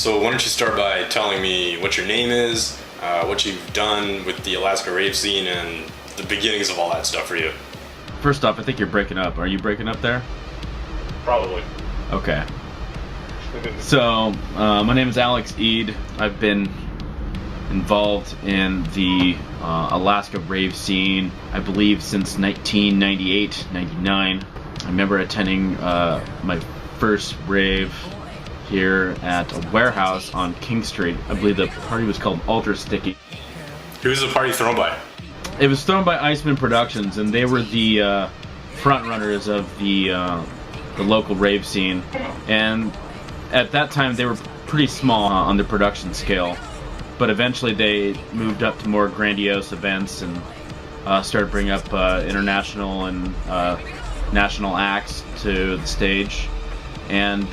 So why don't you start by telling me what your name is, what you've done with the Alaska rave scene, and the beginnings of all that stuff for you. First off, I think you're breaking up. Are you breaking up there? Probably. Okay. So, my name is Alex Eid. I've been involved in the Alaska rave scene, I believe, since 1998, 99. I remember attending my first rave here at a warehouse on King Street. I believe the party was called Ultra Sticky. Who was the party thrown by? It was thrown by Iceman Productions, and they were the front runners of the local rave scene. And at that time, they were pretty small on the production scale, but eventually they moved up to more grandiose events and started bringing up international and national acts to the stage. And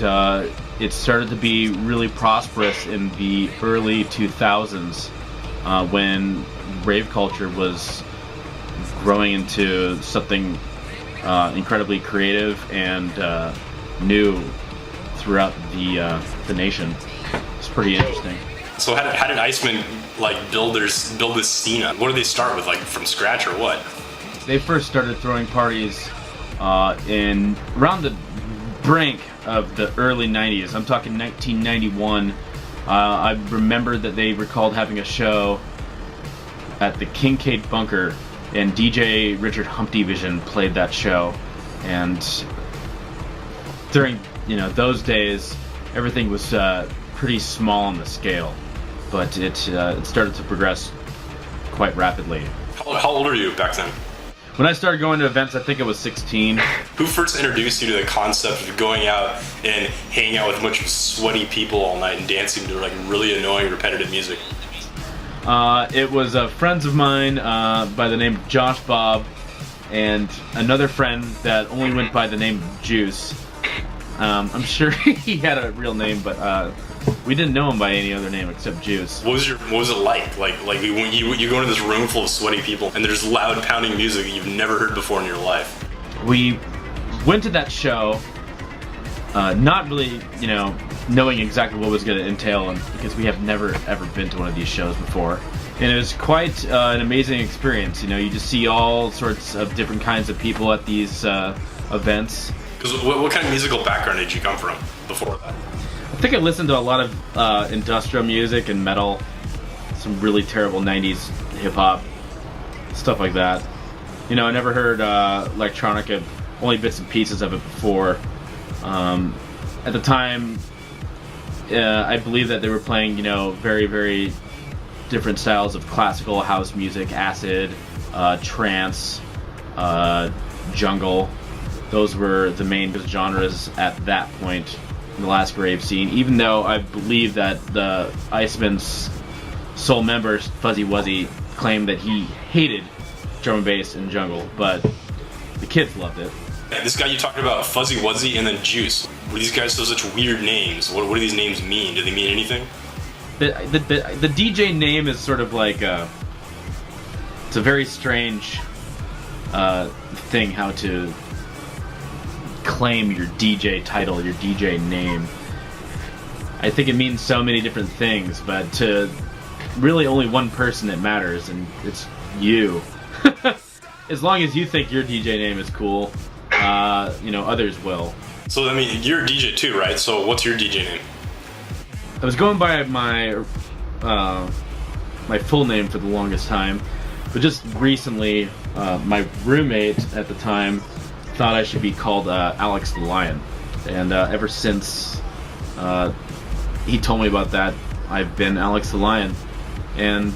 it started to be really prosperous in the early 2000s when rave culture was growing into something incredibly creative and new throughout the nation. It's pretty interesting. So how did Iceman build this scene up? What did they start with, from scratch or what? They first started throwing parties in around the brink of the early 90s. I'm talking 1991. I remember that they recalled having a show at the Kincaid Bunker, and DJ Richard Humpty Vision played that show. And during those days, everything was pretty small on the scale, but it started to progress quite rapidly. How old were you back then? When I started going to events, I think I was 16. Who first introduced you to the concept of going out and hanging out with a bunch of sweaty people all night and dancing to really annoying repetitive music? It was friends of mine by the name of Josh Bob and another friend that only went by the name of Juice. I'm sure he had a real name, but we didn't know him by any other name except Juice. What was it like? Like when you go into this room full of sweaty people and there's loud pounding music that you've never heard before in your life? We went to that show, not really, knowing exactly what was going to entail, and because we have never ever been to one of these shows before, and it was quite an amazing experience. You just see all sorts of different kinds of people at these events. Because what kind of musical background did you come from before that? I think I listened to a lot of industrial music and metal, some really terrible 90s hip-hop, stuff like that. I never heard electronica, only bits and pieces of it before. At the time, I believe that they were playing, very, very different styles of classical house music, acid, trance, jungle. Those were the main genres at that point in the Alaska rave scene, even though I believe that the Iceman's sole member, Fuzzy Wuzzy, claimed that he hated drum and bass and jungle, but the kids loved it. This guy you talked about, Fuzzy Wuzzy and then Juice. Were these guys such weird names? What do these names mean? Do they mean anything? The DJ name is sort of like it's a very strange thing how to claim your DJ title, your DJ name. I think it means so many different things, but to really only one person it matters, and it's you. As long as you think your DJ name is cool, others will. So, you're a DJ too, right? So what's your DJ name? I was going by my full name for the longest time, but just recently, my roommate at the time thought I should be called Alex the Lion, and ever since he told me about that, I've been Alex the Lion, and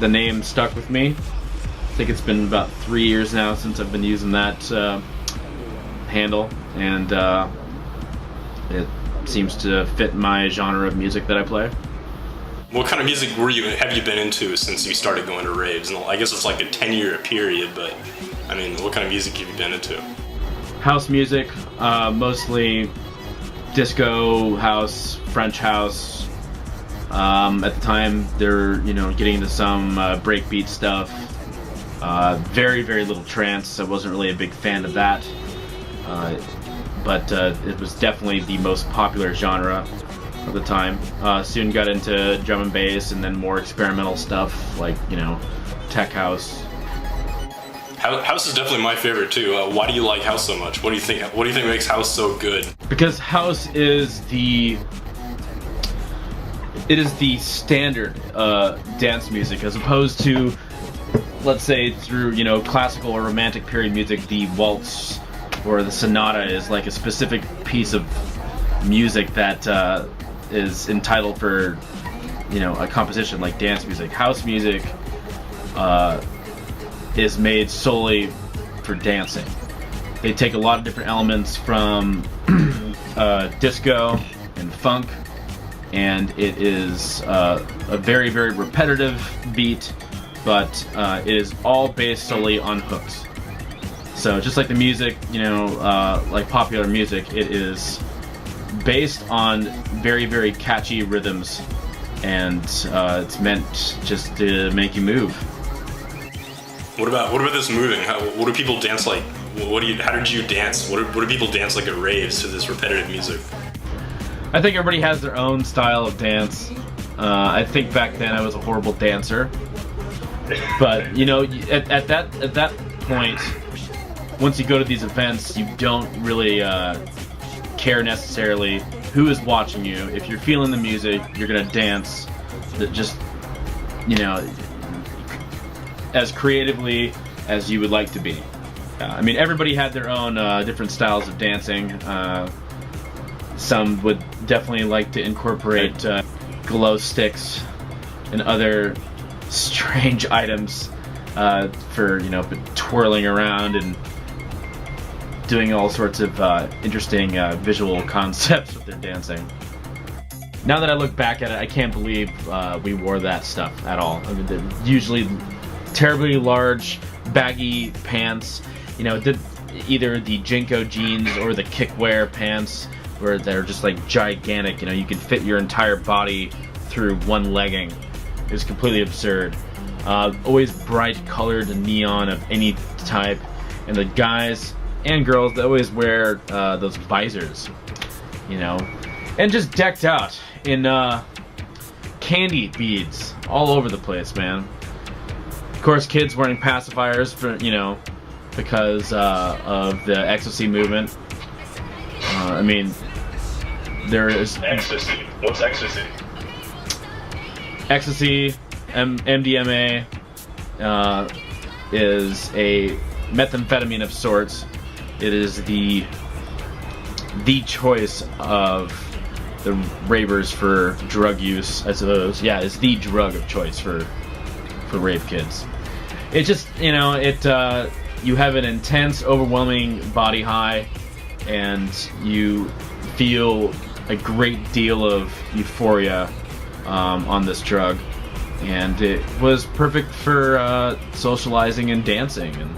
the name stuck with me. I think it's been about 3 years now since I've been using that handle, and it seems to fit my genre of music that I play. What kind of music have you been into since you started going to raves? And I guess it's like a 10-year period, but what kind of music have you been into? House music, mostly disco, house, French house. At the time, they're getting into some breakbeat stuff. Very, very little trance. I wasn't really a big fan of that, but it was definitely the most popular genre. at the time. Soon got into drum and bass, and then more experimental stuff like, you know, tech house. House is definitely my favorite too. Why do you like house so much? What do you think? What do you think makes house so good? Because house is the standard dance music, as opposed to, let's say, through, you know, classical or romantic period music, the waltz or the sonata is like a specific piece of music that is entitled for, you know, a composition like dance music. House music is made solely for dancing. They take a lot of different elements from disco and funk, and it is a very, very repetitive beat, but it is all based solely on hooks. So just like the music, you know, like popular music, it is based on very, very catchy rhythms, and it's meant just to make you move. What about this moving? What do people dance like? How did you dance? What do people dance like at raves to this repetitive music? I think everybody has their own style of dance. I think back then I was a horrible dancer, but you know, at that point, once you go to these events, you don't really care necessarily who is watching you. If you're feeling the music, you're gonna dance. Just, you know, as creatively as you would like to be. I mean, everybody had their own different styles of dancing. Some would definitely like to incorporate glow sticks and other strange items for, you know, twirling around and doing all sorts of interesting visual concepts with their dancing. Now that I look back at it, I can't believe we wore that stuff at all. I mean, they're usually terribly large, baggy pants. You know, either the Jinko jeans or the kickwear pants, where they're just like gigantic. You know, you can fit your entire body through one legging. It's completely absurd. Always bright colored neon of any type, and the guys and girls, they always wear those visors, you know, and just decked out in candy beads all over the place, man. Of course, kids wearing pacifiers for, you know, because of the ecstasy movement. I mean, there is ecstasy. What's ecstasy? Ecstasy, MDMA, is a methamphetamine of sorts. It is the choice of the ravers for drug use, I suppose. Yeah, it's the drug of choice for rave kids. It just, you know, you have an intense, overwhelming body high, and you feel a great deal of euphoria on this drug, and it was perfect for socializing and dancing, and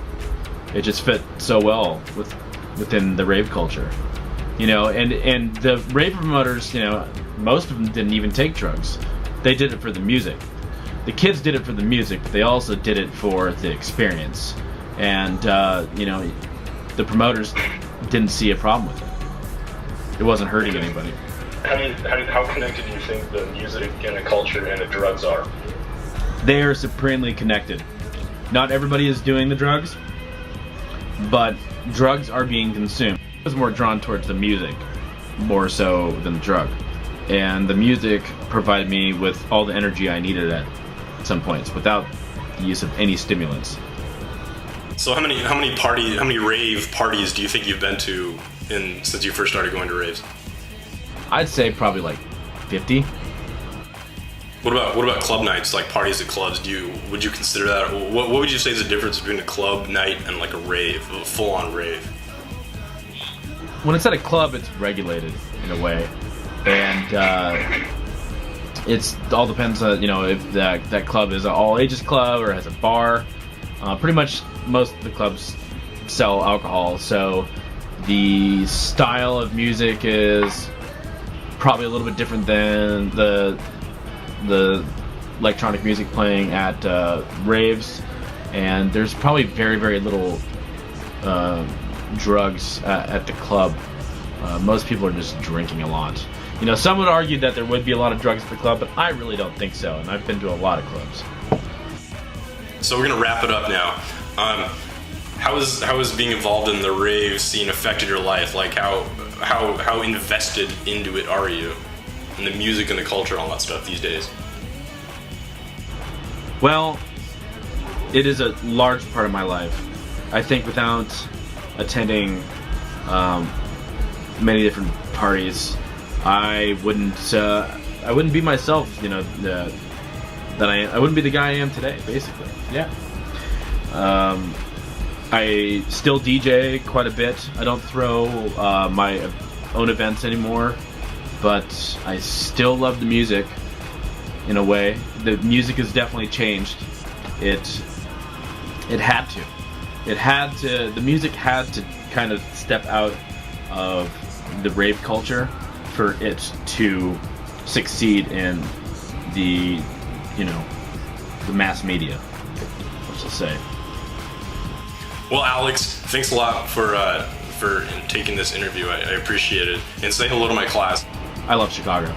it just fit so well within the rave culture, you know. And the rave promoters, you know, most of them didn't even take drugs. They did it for the music. The kids did it for the music, but they also did it for the experience. And you know, the promoters didn't see a problem with it. It wasn't hurting anybody. How connected do you think the music and the culture and the drugs are? They are supremely connected. Not everybody is doing the drugs, but drugs are being consumed. I was more drawn towards the music, more so than the drug. And the music provided me with all the energy I needed at some points, without the use of any stimulants. So how many rave parties do you think you've been to since you first started going to raves? I'd say probably like 50. What about club nights, like parties at clubs? Would you consider that? What would you say is the difference between a club night and like a rave, a full-on rave? When it's at a club, it's regulated in a way, and it's all depends on, you know, if that club is an all ages club or has a bar. Pretty much most of the clubs sell alcohol, so the style of music is probably a little bit different than the electronic music playing at raves, and there's probably very, very little drugs at the club. Most people are just drinking a lot. You know, some would argue that there would be a lot of drugs at the club, but I really don't think so, and I've been to a lot of clubs. So we're gonna wrap it up now. How has being involved in the rave scene affected your life? Like how invested into it are you? In the music and the culture and all that stuff these days? Well, it is a large part of my life. I think without attending many different parties, I wouldn't be myself. You know, I wouldn't be the guy I am today. Basically, yeah. I still DJ quite a bit. I don't throw my own events anymore, but I still love the music in a way. The music has definitely changed. It had to. The music had to kind of step out of the rave culture for it to succeed in the, you know, the mass media, let's just say. Well, Alex, thanks a lot for taking this interview. I appreciate it. And say hello to my class. I love Chicago.